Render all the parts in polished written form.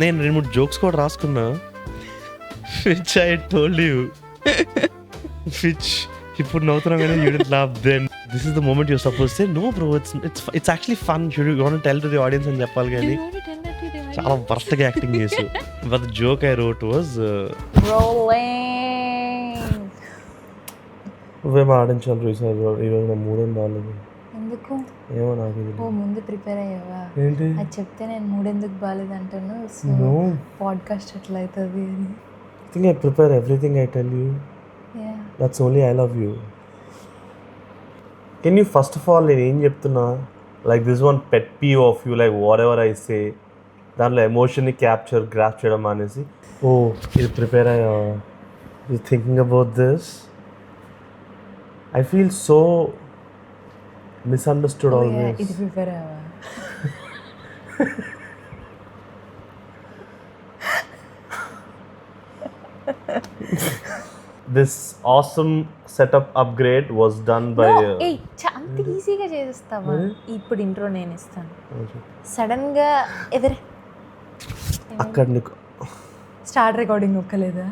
నేను 2-3 జోక్స్ కూడా రాసుకున్నా, which I told you, which ఇప్పుడు నవ్వుతున్నాం కానీ you didn't laugh. Then this is the moment you suppose say no bro, it's actually fun, should you want to tell to the audience అని చెప్పాలి కానీ చాలా వర్స్ట్ గా యాక్టింగ్ చేసు. But the joke I wrote was నువ్వేమో ఆడించాలి ఈరోజు నా మూడేం బాగాలేదు. ఎందుకు? ఏమో నాకు ఓ ముందు ప్రిపేర్ అయ్యావా? ఏంటి అది చెప్తే నేను మూడెందుకు బాగాలేదు అంటాను. సో పాడ్కాస్ట్ ఎట్లా అవుతుంది అని. I think I prepare everything I tell you. Yeah. That's only I love you. Can you first of all నేను ఏం చెప్తున్నా, like this one pet peeve of you, like whatever I say దాంట్లో ఎమోషన్ని grab చేయడం అనేసి, ఓ ఇది prepare అయ్యా, you thinking about this. I feel so misunderstood always. ఇది prepare అయ్యావా? This awesome setup upgrade was done by అంత ఈజీగా చేసేస్తావా? ఇప్పుడు ఇంట్రో నేను ఇస్తాను. సడన్ గా ఎదురే అక్కడ నీకు స్టార్ట్ రికార్డింగ్ ఒక్కలేదా?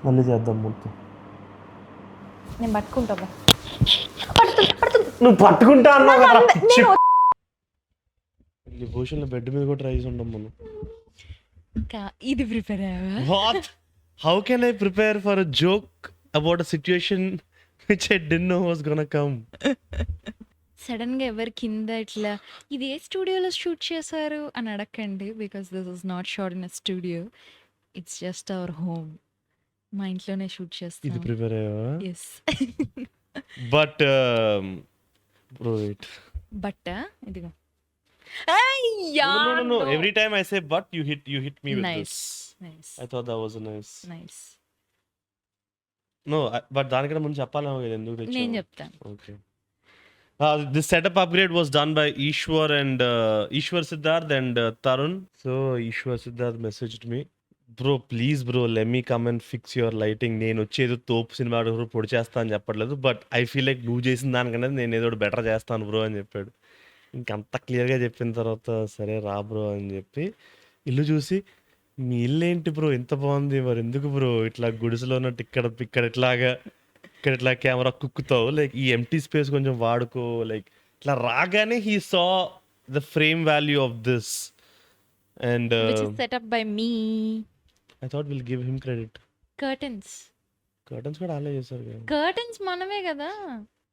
మళ్ళీ చేద్దాం మొత్తం. నేను పట్టుకుంటా. నువ్వు పట్టుకుంటా అన్నావు కదా. భూషణ్ బెడ్ మీద కూడా ట్రై చేసి ఉంటాం మనం. ఇది ప్రిపేర్ అయ్యావా? What? How can I prepare for a joke about a situation which I didn't know was gonna come? Sudden గా ఎవరి కింద ఇట్లా ఇది ఏ స్టూడియోలో షూట్ చేశారు అని అడగండి, because this is not shot in a studio, it's just our home. మా ఇంట్లోనే షూట్ ఇది చేస్తాం. ప్రిపేర్ అయ్యావా? Yes. But bro wait. But ఇదిగో. No. Every time I say but you hit me with nice this. Nice I thought that was a nice. Nice. No, but దానికన్నా ముందు చెప్పాలేమో కదా ఎందుకు నేను తెచ్చావు. చెప్తాను. Okay. This setup upgrade was done by Ishwar Siddharth and Tarun. So Ishwar Siddharth messaged me, bro please bro let me come and fix your lighting. నేను వచ్చేదో తోపు cinema పొడి చేస్తా అని చెప్పట్లేదు, బట్ ఐ ఫీల్ లైక్ నువ్వు చేసిన దానికన్నా నేను ఏదో బెటర్ చేస్తాను బ్రో అని చెప్పాడు. ఇంకంత క్లియర్గా చెప్పిన తర్వాత సరే రా బ్రో అని చెప్పి ఇల్లు చూసి, మీ ఇల్లు ఏంటి బ్రో ఇంత బాగుంది, మరి ఎందుకు బ్రో ఇట్లా గుడిసెలో ఉన్నట్టు ఇక్కడ ఇట్లా కెమెరా కుక్కుతావు, లైక్ ఈ ఎంటీ స్పేస్ కొంచెం వాడుకో, లైక్ ఇట్లా రాగానే he saw the frame value of this and Which is set up by me. I thought will give him credit. Curtains కూడా అలా చేశారు కదా. కర్టన్స్ మనమే కదా.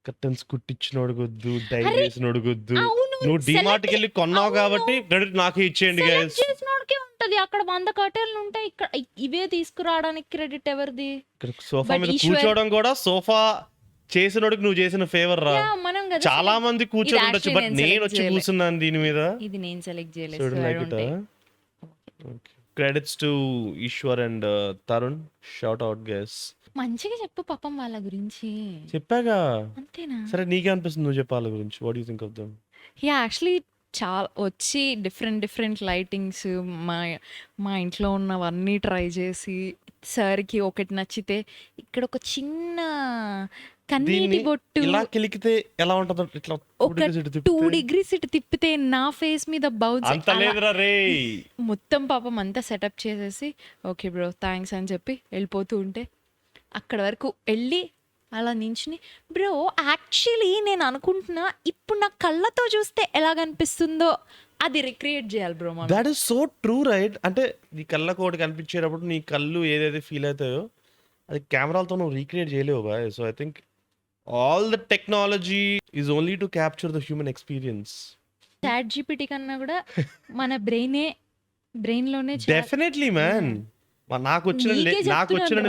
కర్టన్స్ కుట్టించినోడు గొద్దు, డై అరే, చేసినోడు గొద్దు. అవును, నువ్వు select- డిమార్ట్కి వెళ్ళి కొన్నావు కాబట్టి క్రెడిట్ నాకే ఇచ్చేయండి Select గైస్. చేసినోడికే ఉంటది. అక్కడ 100 కర్టన్లు ఉంటాయి, ఇక్కడ ఇవే తీసుకురావడానికి క్రెడిట్ ఎవరిది? ఇక్కడ సోఫా But మీద ఈశ్వర్- కూర్చోవడం కూడా సోఫా చేసినోడికి నువ్వు చేసిన ఫేవర్ రా. Yeah, మనం కదా చాలా మంది కూర్చొని ఇది ఉండొచ్చు, actually బట్ నేను నేను select వచ్చి చేయలే. కూర్చున్నాను దీని మీద. ఇది నేను సెలెక్ట్ So చేయలేదు. you don't like it, huh? Credits to Ishwar and Tarun. Shout out guys. మంచిగా చెప్పు పాపం వాళ్ళ గురించి. చెప్పాగా. అంతేనా? సరే నీకే అనిపిస్తుంది నువ్వు చెప్పాల గురించి. What you think of them? Actually చాలా వచ్చి డిఫరెంట్ లైటింగ్స్ మా ఇంట్లో ఉన్నవన్నీ ట్రై చేసి సార్కి ఒకటి నచ్చితే ఇక్కడ ఒక చిన్న కన్నీటి దీన్ని బొట్టు ఇలా కిలికితే ఎలా ఉంటుందో ఇట్లా ఒక 2 degrees ఇటు తిప్పితే నా ఫేస్ మీద బౌన్స్ అంత లేదురా రే. మొత్తం పాపం అంతా సెటప్ చేసేసి ఓకే బ్రో థ్యాంక్స్ అని చెప్పి వెళ్ళిపోతూ ఉంటే అక్కడ వరకు వెళ్ళి అలా నించుని బ్రో యాక్చువల్లీ నేను అనుకుంటున్నా ఇప్పుడు నా కళ్ళతో చూస్తే ఎలాగనిపిస్తుందో అది రిక్రియేట్ చేయాలి bro. That is so true right. అంటే నీ కళ్ళకు ఒకటి కనిపించేటప్పుడు నీ కళ్ళు ఏదైతే ఫీల్ అవుతాయో అది కెమెరాలతో నువ్వు రీక్రియేట్ చేయలేవు boy. So I think all the technology is only to capture the human experience. ChatGPT కన్నా కూడా మన బ్రెయిన్లోనే డెఫినెట్లీ మ్యాన్. నాకు వచ్చిన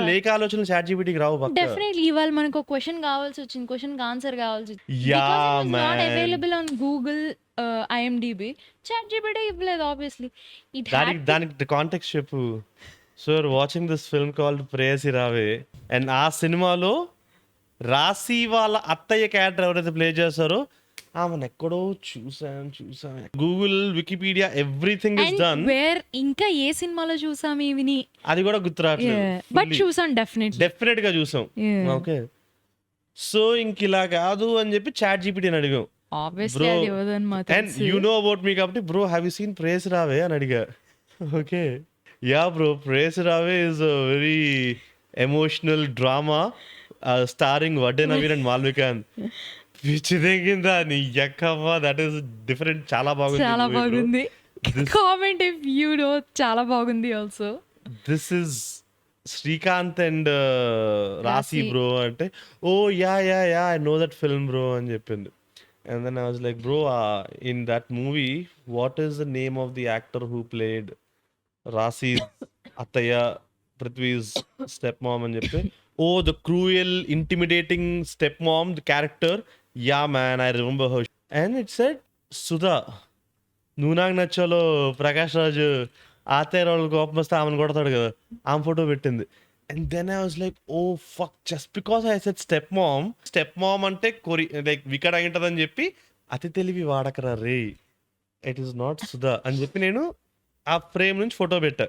లేఖ ఆలోచనలు చాట్ జీపీటీకి రావు. డెఫినెట్లీ ఇవాళ మనకు క్వశ్చన్ కావాల్సి వచ్చింది, క్వశ్చన్ ఆన్సర్ కావాల్సి వచ్చింది, not available on Google IMDb, ChatGPT ఇవ్వలేదు ఆబ్వియస్లీ. దానికి కాంటెక్స్ట్ చెప్పు. So watching this film called Preyasi Raave and ఆ సినిమాలో రాశి వాళ్ళ అత్తయ్య క్యారెక్టర్ ఎవరైతే ప్లే చేస్తారో ఆమెను ఎక్కడో చూసాను. Google, Wikipedia, everything is done. Where ఇంకా ఏ సినిమాలో చూసాం ఇవిని అది కూడా గుర్తురాట్లేదు, బట్ చూసాం డెఫినెట్ గా చూసాం. ఓకే, సో ఇంక ఇలా కాదు అని చెప్పి చాట్ జీపీటీని అడిగాం. ఆబ్వియస్లీ బ్రో అది ఇవ్వదని మాకు అండ్ తెలుసు. యూ నో అబౌట్ మీ కాబట్టి బ్రో హ్యావ్ యూ సీన్ ప్రేస్ రావే అని అడిగా. ఓకే యా బ్రో ప్రేస్ రావే is a very emotional drama starring Vadde Naveen and Malvika. పిచ్చి తెగిందా నీ ఎక్కమ్మా, దట్ ఈస్ డిఫరెంట్. చాలా బాగుంది చాలా movie, bro. బాగుంది. This comment if you know, చాలా బాగుంది also. This is Srikanth and Raasi Raasi. Bro అంటే, oh ya ya ya I know that film bro అని చెప్పింది. And then I was like bro in that movie what is the name of the actor who played Raasi అత్తయ్య Prithvi's step mom అని చెప్తే, oh the cruel intimidating step mom the character, ya man I remember her. And it said Sudha నువ్వు నాకు నచ్చాలో ప్రకాష్ రాజు ఆతయ్య వాళ్ళు కోపం వస్తే ఆమెను కొడతాడు కదా, ఆమె ఫోటో పెట్టింది. And then I was like oh fuck, just because I said step mom అంటే లైక్ వికట్ అయి ఉంటుందని చెప్పి అతి తెలివి వాడకరా రే, ఇట్ ఈస్ నాట్ సుధా అని చెప్పి నేను ఆ ఫ్రేమ్ నుంచి ఫోటో పెట్టా.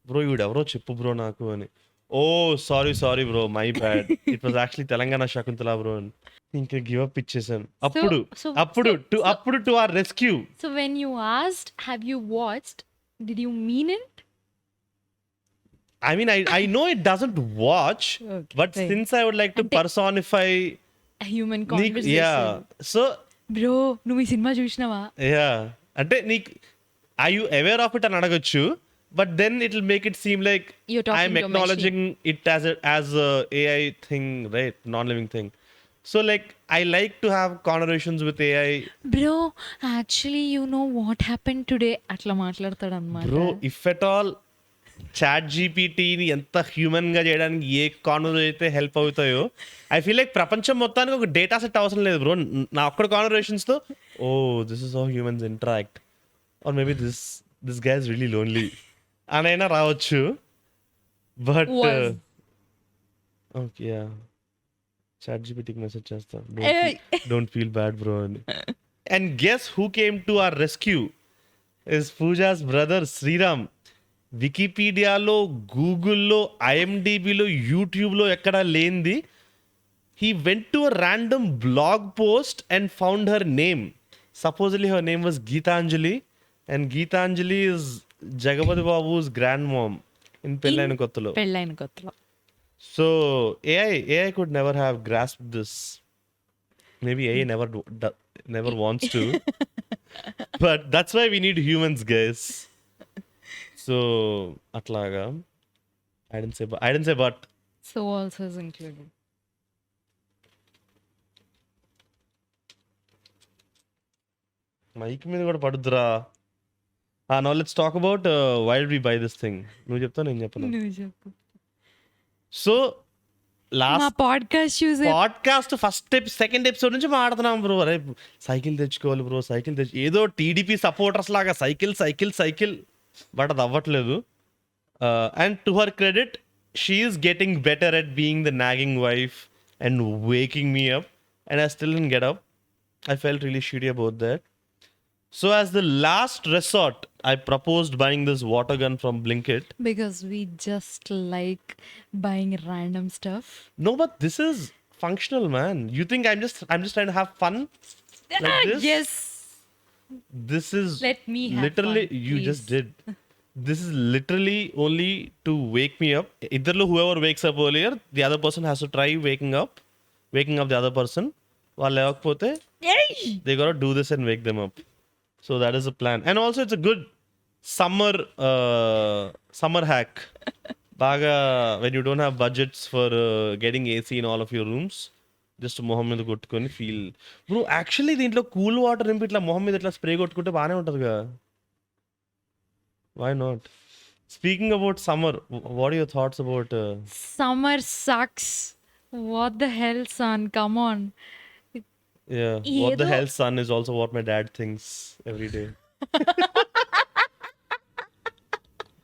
బ్రో ఎవరో చెప్పు బ్రో నాకు అని. Oh sorry bro my bad, it was actually Telangana Shakuntala bro అని. ఇంకా గివ్ అప్ ఇచ్చేసాను అప్పుడు to our rescue. So when you asked have you watched, did you mean it? I mean, I know it doesn't watch, Okay, but fine. since I would like to Ante- personify, human yeah. Conversation. So bro నువ్వు ఈ cinema చూసినావా? yeah, అంటే నీకు are you aware of it అని అడగొచ్చు, but then it will make it seem like You're talking I'm to a acknowledging it as a AI thing, right? Non-living thing. So like I like to have conversations with AI. Bro actually you know what happen today అట్లా మాట్లాడతాడు అనమాట. Bro, if at all chat జీపీటీని ఎంత human గా చేయడానికి a conversation అయితే help అవుతాయో, I feel like ప్రపంచం మొత్తానికి ఒక డేటా సెట్ అవసరం లేదు బ్రో. నా ఒక్కడ కాన్వర్సేషన్స్ తో oh this is how humans interact, or maybe this guy is really lonely అనైనా రావచ్చు. But Was. ఓకే చాట్ జీపీటీకి మెసేజ్ చేస్తా, Hey. Don't feel bad bro అని. And guess who came to our rescue is Pooja's brother Sriram. వికీపీడియాలో, గూగుల్లో, ఐఎండిబిలో, యూట్యూబ్లో ఎక్కడా లేనిది, he went to a random blog post and found her name. Supposedly her name was Geetanjali, and Geetanjali is Jagapathi Babu's grand mom in పెళ్ళైన కొత్తలో. పెళ్ళైన కొత్తలో. So AI could never have grasped this. Maybe AI never wants to. But that's why we need humans, guys. So అట్లాగా I didn't say but. So also is included. Mic మీద కూడా పడుద్దురా. Now let's talk about why did we buy this thing. నువ్వు చెప్తా నేను చెప్పను. నువ్వు చెప్పు. So మా లాస్ట్ పాడ్కాస్ట్ చూసే పాడ్కాస్ట్ సెకండ్ ఎపిసోడ్ నుంచి మాట్లాడుతున్నాం బ్రో. అరే సైకిల్ తెచ్చుకోవాలి బ్రో, ఏదో టీడీపీ సపోర్టర్స్ లాగా సైకిల్ బట్ అది అవ్వట్లేదు. And to her credit she is getting better at being the nagging wife and waking me up, and I still don't get up. I felt really shitty about that. So as the last resort, I proposed buying this water gun from Blinkit. Because we just like buying random stuff. No, but this is functional, man. You think I'm just trying to have fun like this? Yes, This is let me have literally fun, you please. just did. This is literally only to wake me up. Either whoever wakes up earlier, the other person has to try waking up the other person. వాళ్ళు లేకపోతే they gotta do this and wake them up. So that is the plan. And also it's a good summer hack. బాగా when you don't have budgets for getting AC in all of your rooms, just మొహం మీద కొట్టుకొని feel bro. Actually దీంట్లో cool water నింపి ఇట్లా మొహం మీద ఇట్లా స్ప్రే కొట్టుకుంటే బాగానే ఉంటుందిగా. Why not? Speaking about summer, what your thoughts about summer sucks. What the hell sun, come on. What the ఏదో- hell sun is also what my dad thinks every day.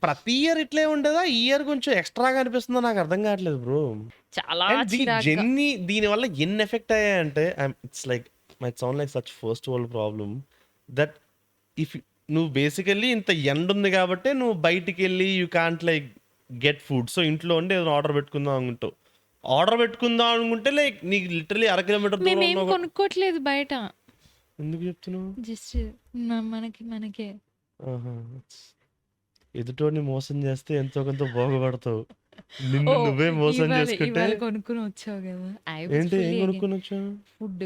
ప్రతి ఇయర్ ఇట్లే ఉండదా? ఈ year కొంచెం ఎక్స్ట్రాగా అనిపిస్తుందో నాకు అర్థం కావట్లేదు బ్రో. చాలా And దీనివల్ల ఎన్ని ఎఫెక్ట్ అయ్యాయంటే, it's like might sound like such first world problem that if నువ్వు బేసికల్లీ ఇంత ఎండ ఉంది కాబట్టి నువ్వు బయటికి వెళ్ళి you can't like get food. So ఇంట్లో ఉండి ఏదైనా ఆర్డర్ పెట్టుకుందాం అనుకుంటే లైక్ నీకు లిటరలీ 1 కిలోమీటర్ దూరం మేమేం ఉన్న ఒక- కొనుక్కోవట్లేదు బయట. ఎందుకు చెప్తున్నావు? జస్ట్ మనకే ఆహా! ఎదుటోడిని మోసం చేస్తే ఎంతో కొంత బాగుపడతావు. ఓ నిన్ను నువ్వే మోసం ఇవాళ చేసుకుంటే ఇవాళ కొనుక్కొని వచ్చావు కదా ఐ వాజ్ ఏంటి? ఏం ఫుల్లీ అగైన్ కొనుక్కొనొచ్చావు? Food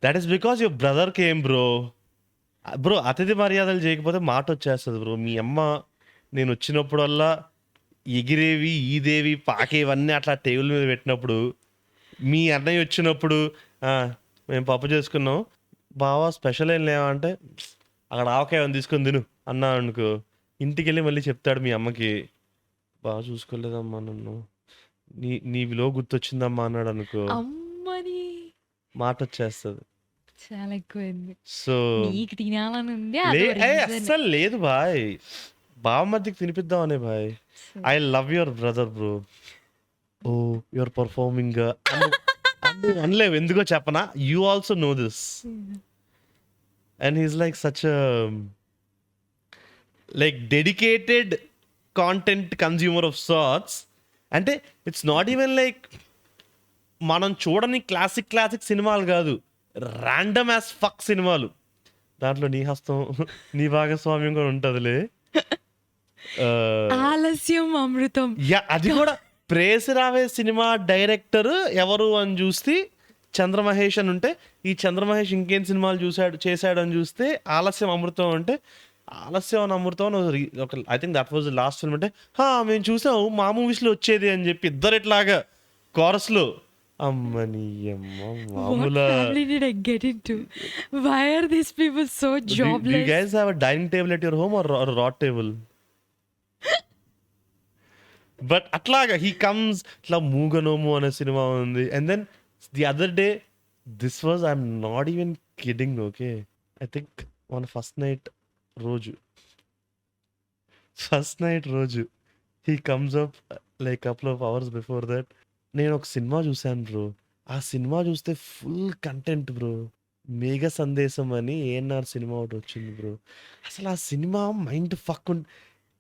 that is because your brother came bro. Bro అతిథి మర్యాదలు చేయకపోతే మాటొచ్చేస్తది బ్రో. మీ అమ్మ నేనొచ్చినప్పుడల్లా ఎగిరేవి, ఈదేవి, పాకేవన్నీ అట్లా టేబుల్ మీద పెట్టినప్పుడు, మీ అన్నయ్య వచ్చినప్పుడు "ఆ! మేము పప్పు చేసుకున్నాం. బావ స్పెషల్ ఏం లేవా?" అంటే "అక్కడ ఆవకాయ ఉంది తీసుకొని తిను" అన్నాననుకో, ఇంటికెళ్ళి మళ్ళీ చెప్తాడు మీ అమ్మకి, "బాగా చూసుకోలేదమ్మా నన్ను. నీ విలువ గుర్తొచ్చిందమ్మా" అన్నాడనుకో, అమ్మని మాటొచ్చేస్తది. చాలా ఎక్కువైంది. సో నీకు తినాలని ఉంది లే అదో రీజన్. అస్సలు లేదు భాయ్. బావమరిదికి తినిపిద్దామనే భాయ్. I love your brother bro. Oh! You're performing అనలేవు. ఎందుకో చెప్పనా? You also know this. And he is like such like dedicated content consumer of sorts. అంటే ఇట్స్ నాట్ ఈవెన్ లైక్ మనం చూడని క్లాసిక్ సినిమాలు కాదు. ర్యాండమ్ యాస్ ఫక్ సినిమాలు. దాంట్లో నీ హస్తం, నీ భాగస్వామ్యం కూడా ఉంటదిలే. ఆలస్యం అమృతం. అది కూడా ప్రేసి రావే సినిమా డైరెక్టర్ ఎవరు అని చూస్తే చంద్రమహేష్ అని ఉంటే, ఈ చంద్రమహేష్ ఇంకేం సినిమాలు చేశాడు అని చూస్తే ఆలస్యం అమృతం అంటే, ఆలస్యం అని అమృతం ఒక I think that was last film అంటే, మేము చూసాం మా మూవీస్లో వచ్చేది అని చెప్పి ఇద్దరు ఇట్లాగా కోరస్లో. అమ్మని అమ్మ What మామూలా. family did I get into? Why are these people so Do you jobless? guys have a dining table at your home or a rot table? But అట్లాగా హీ కమ్స్ ఇట్లా మూగనోము అనే సినిమా ఉంది. And then the other day this was I'm not even kidding okay. I think మన first night రోజు he comes up like couple of hours before that. నేను ఒక cinema చూశాను బ్రో. ఆ సినిమా చూస్తే ఫుల్ కంటెంట్ బ్రో. మేఘ సందేశం అని ANR cinema ఒకటి వచ్చింది బ్రో. అసలు ఆ సినిమా mind fuck.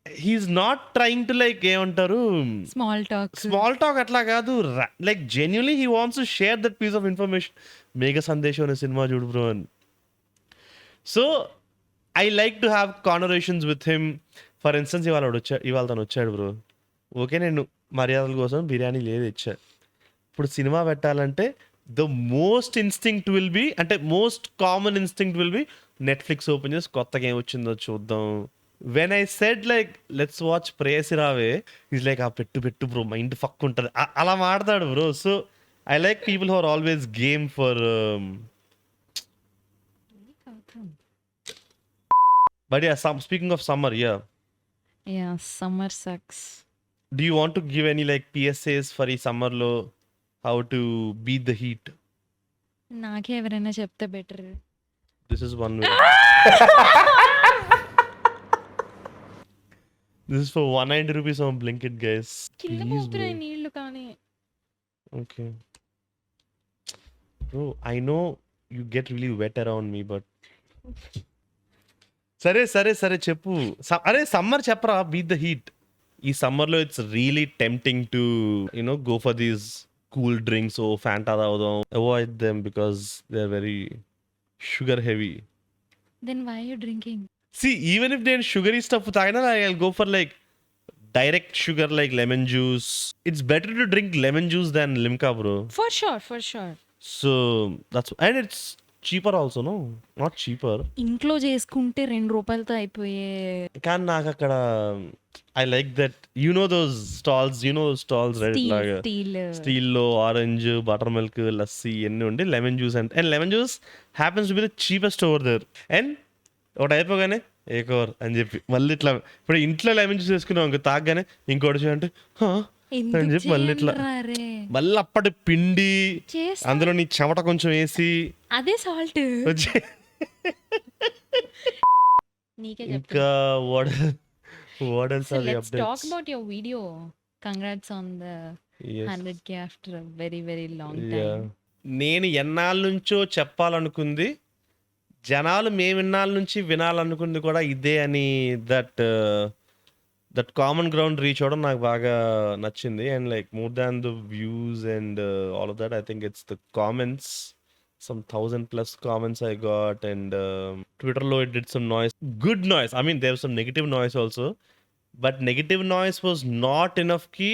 He's not trying to like ఏమంటారు స్మాల్ టాక్ అట్లా కాదు. Like genuinely he wants to share that piece of information. Megha Sandesam అనే సినిమా చూడు బ్రో అని. So I like to have conversations with him. For instance ఇవాళ తను వచ్చాడు బ్రో. ఓకే నేను మర్యాదల కోసం బిర్యానీ లేదు ఇచ్చా. ఇప్పుడు సినిమా పెట్టాలంటే the most instinct will be, అంటే most common instinct will be Netflix open చేసి కొత్తగా ఏం వచ్చిందో చూద్దాం. When I said like let's watch Preyasi Raave, is like ఆ పెట్టు బ్రో మైండ్ ఫక్ ఉంటుంది అలా మాడతాడు bro. So I like people who are always game for. But ya speaking of summer, Yeah, summer sucks. do you want to give any like PSAs for ఈ summer లో how to beat the heat? నాకే ఎవరైనా చెప్తే better. This is one way. This is for 190 rupees on Blinkit, guys. కింద Please, పోతున్నాయి bro. నీళ్లు కానీ. Okay. Bro, I know you get really wet around me, but సరే చెప్పు. అరే సమ్మర్ చెప్పరా, బీట్ ద హీట్. ఈ సమ్మర్లో it's really tempting to go for these cool drinks. Oh Fanta తాగుదాం. Avoid them because they are very sugar heavy. Then why are you drinking? See, even if నేను sugary stuff తాగినా I'll go for like direct sugar like lemon juice. It's better to drink lemon juice than Limca, bro. For sure. So and it's cheaper also, no? Not cheaper. ఇంట్లో చేసుకుంటే 2 రూపాయలతో అయిపోయే. కానీ నాకు అక్కడ I like that those stalls right? లాగా స్టీల్లో orange, buttermilk, lassi ఎన్ని ఉండి lemon juice and lemon juice happens to be the cheapest over there. And ఒకటి అయిపోగానే ఏకోర్ అని చెప్పి మళ్ళీ ఇట్లా ఇప్పుడు ఇంట్లో లెమన్ జ్యూస్ వేసుకున్నాం ఇంకో తాగగానే ఇంకోటి చేయంటే అని చెప్పి మళ్ళీ ఇట్లా మళ్ళీ అప్పటి పిండి అందులో నీ చెమట కొంచెం వేసి అదే సాల్ట్ వచ్చి నీకే ఇంకా what else are the Let's updates? talk about your video. Congrats on the Yes. 100K after a very, very long Yeah. time. నేను ఎన్నాళ్ళ నుంచో చెప్పాలనుకుంది, జనాలు మేము ఎన్నాళ్ళ నుంచి వినాలనుకుంది కూడా ఇదే అని. దట్ కామన్ గ్రౌండ్ రీచ్ అవడం నాకు బాగా నచ్చింది. And like more than the views and all of that I think it's the comments some 1,000+ comments I got, and Twitter lo it did some noise, good noise. I mean, there was some negative noise also, but negative noise was not enough ki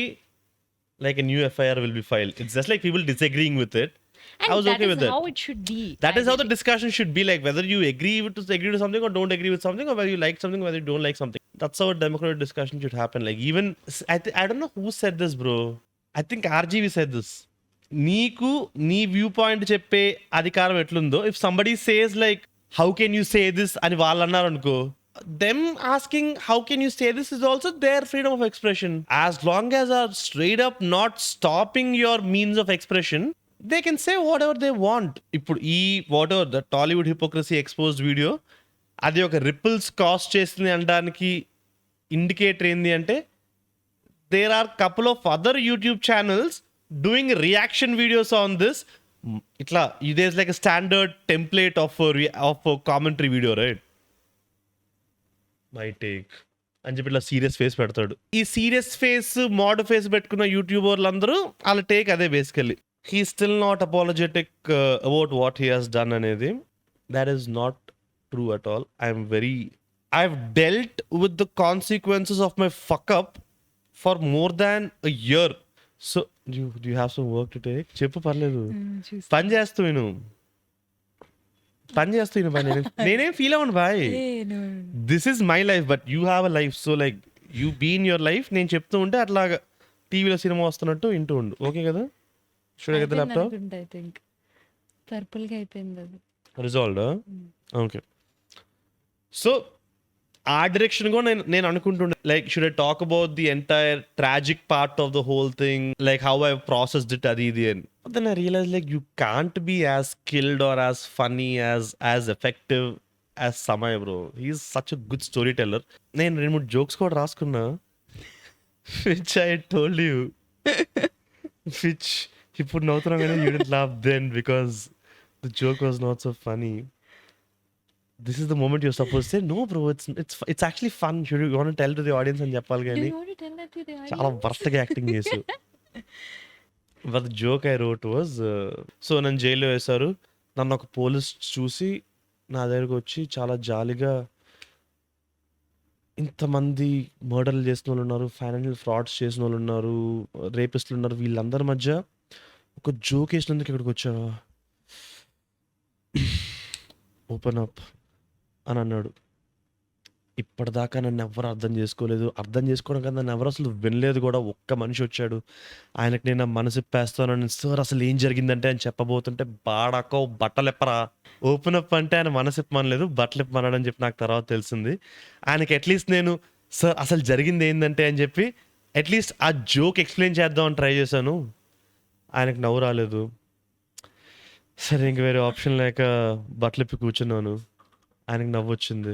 like a new FIR will be filed. It's just like people disagreeing with it. And I was that okay is with that. how it should be. That is how the ideally. discussion should be, like whether you agree to something or don't agree with something, or whether you like something, whether you don't like something. That's how a democratic discussion should happen. Like even I don't know who said this, bro. I think RGV said this. నీకు నీ view point చెప్పే అధికారం ఎట్లుందో, if somebody says like how can you say this అని వాళ్ళు అన్నారు అనుకో, them asking how can you say this is also their freedom of expression. As long as are straight up not stopping your means of expression, they can say whatever they want. ఇప్పుడు ఈ whatever the Tollywood hypocrisy exposed video, అది ఒక ripples cost చేస్తుంది అనడానికి indicator ఏంది అంటే, there are couple of other YouTube channels doing reaction videos on this. Itla, there's like a standard template of a commentary video, right? My take. అని చెప్పి ఇట్లా serious face పెడతాడు. ఈ సీరియస్ ఫేస్ మోడ్ ఫేస్ పెట్టుకున్న యూట్యూబర్లు అందరూ వాళ్ళ take అదే basically. He still not apologetic about what he has done అనేది. That is not true at all. I've dealt with the consequences of my fuck up for more than a year. So do you have some work to take? చెప్పు పర్లేదు. పని చేస్తూ నేనేం feel అవ్వను boy. This is my life, but you have a life. So like you be in your life. నేను చెప్తూ ఉంటే అట్లాగా టీవీలో సినిమా వస్తున్నట్టు వింటూ ఉండు. ఓకే కదా? Should I get the laptop? I think purple గా అయిపోయింది అది. రిజాల్వ్డ్? ఓకే. సో ఆ డైరెక్షన్ కూడా నేను అనుకుంటుండే, like should I talk about the entire tragic part of the whole thing, like how I processed it అది ఇది అని. Then I realise like you can't be as skilled or as funny as effective as Samay bro. He is such a good story teller. నేను 2-3 jokes కూడా రాసుకున్నా, which I told you, which ఇప్పుడు నవ్వుతున్నా కానీ you didn't laugh then because the joke was not so funny. This is the moment you're supposed to say, no bro, it's actually fun. Should you want to tell to the audience and చెప్పాలి కానీ చాలా వర్స్ట్గా acting చేసు. But the joke I wrote was, so నన్ను జైల్లో వేశారు. నన్ను ఒక police చూసి నా దగ్గరకు వచ్చి చాలా జాలిగా, ఇంతమంది మర్డర్లు చేసిన వాళ్ళు ఉన్నారు, ఫైనాన్షియల్ ఫ్రాడ్స్ చేసిన వాళ్ళు ఉన్నారు, రేపిస్టులు ఉన్నారు, వీళ్ళందరి మధ్య ఒక జోక్ వేసినందుకు ఇక్కడికి వచ్చావా, ఓపెన్ అప్ అని అన్నాడు. ఇప్పటిదాకా నన్ను ఎవరు అర్థం చేసుకోలేదు. అర్థం చేసుకోవడం కదా, నన్ను ఎవరు అసలు వినలేదు కూడా. ఒక్క మనిషి వచ్చాడు, ఆయనకు నేను మనసు ఇప్పేస్తానని, సార్ అసలు ఏం జరిగిందంటే అని చెప్పబోతుంటే, బాడాకో బట్టలు ఎప్పరా, ఓపెన్ అప్ అంటే ఆయన మనసు ఇప్పమనలేదు, బట్టలు ఇప్పమన్నాడు అని చెప్పి నాకు తర్వాత తెలిసింది. ఆయనకి అట్లీస్ట్ నేను సార్ అసలు జరిగింది ఏంటంటే అని చెప్పి అట్లీస్ట్ ఆ జోక్ ఎక్స్ప్లెయిన్ చేద్దామని ట్రై చేశాను. ఆయనకు నవ్వు రాలేదు. సరే ఇంక వేరే ఆప్షన్ లేక బట్టలు ఇప్పి కూర్చున్నాను. ఆయనకు నవ్వు వచ్చింది.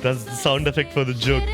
That's the sound effect for the joke.